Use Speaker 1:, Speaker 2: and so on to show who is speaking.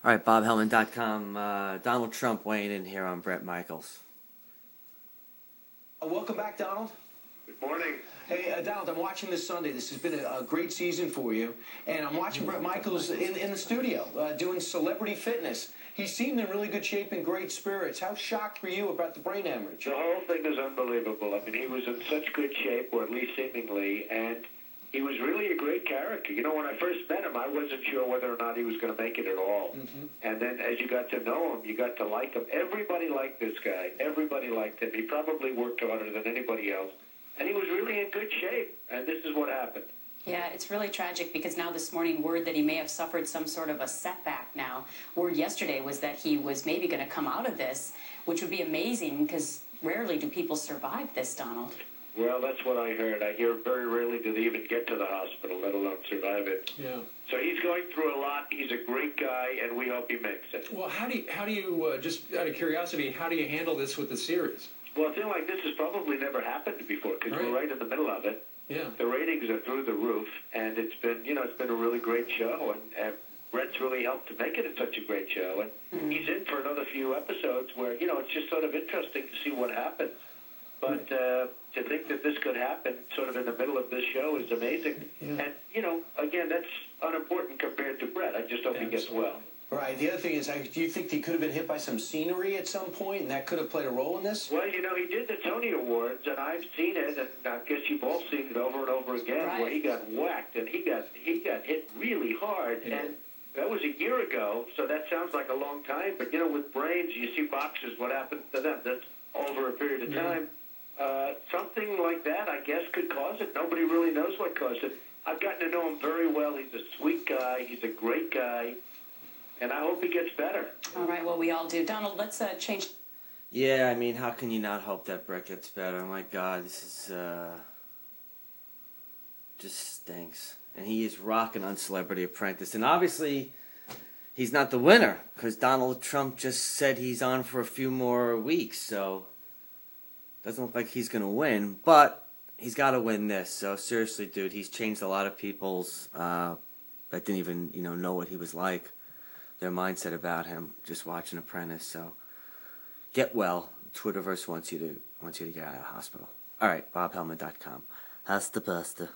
Speaker 1: All right, BobHellman.com. Donald Trump weighing in here on Bret Michaels.
Speaker 2: Welcome back, Donald.
Speaker 3: Good morning.
Speaker 2: Hey, Donald, I'm watching this Sunday. This has been a great season for you. And I'm watching Bret Michaels in the studio doing Celebrity Fitness. He seemed in really good shape and great spirits. How shocked were you about the brain hemorrhage?
Speaker 3: The whole thing is unbelievable. I mean, he was in such good shape, or at least seemingly, and he was really a great character. You know, when I first met him, I wasn't sure whether or not he was going to make it at all. Mm-hmm. And then as you got to know him, you got to like him. Everybody liked this guy. Everybody liked him. He probably worked harder than anybody else. And he was really in good shape. And this is what happened.
Speaker 4: Yeah, it's really tragic because now this morning word that he may have suffered some sort of a setback now. Word yesterday was that he was maybe going to come out of this, which would be amazing because rarely do people survive this, Donald.
Speaker 3: Well, that's what I heard. I hear very rarely do they even get to the hospital, let alone survive it.
Speaker 5: Yeah.
Speaker 3: So he's going through a lot. He's a great guy, and we hope he makes it.
Speaker 5: Well, how do you just out of curiosity, how do you handle this with the series?
Speaker 3: Well, a thing like this has probably never happened before because we're right in the middle of it.
Speaker 5: Yeah.
Speaker 3: The ratings are through the roof, and it's been a really great show, and Bret's really helped to make it such a great show, and he's in for another few episodes where, it's just sort of interesting to see what happens. But to think that this could happen sort of in the middle of this show is amazing. Yeah. And, again, that's unimportant compared to Bret. I just hope he gets well.
Speaker 2: Right. The other thing is, do you think he could have been hit by some scenery at some point, and that could have played a role in this?
Speaker 3: Well, he did the Tony Awards, and I've seen it, and I guess you've all seen it over and over again, where he got whacked, and he got hit really hard, and that was a year ago, so that sounds like a long time, but, with brains, you see boxers, what happens to them? That's over a period of time. Something like that, I guess, could cause it. Nobody really knows what caused it. I've gotten to know him very well. He's a sweet guy. He's a great guy. And I hope he gets better.
Speaker 4: All right, well, we all do. Donald, let's change.
Speaker 1: Yeah, I mean, how can you not hope that Bret gets better? Oh, my God, this is, just stinks. And he is rocking on Celebrity Apprentice. And obviously, he's not the winner, because Donald Trump just said he's on for a few more weeks, so doesn't look like he's going to win, but he's got to win this. So seriously, dude, he's changed a lot of people's that didn't even know what he was like, their mindset about him just watching Apprentice. So get well. Twitterverse wants you to get out of the hospital. All right, BobHellman.com. Hasta pasta.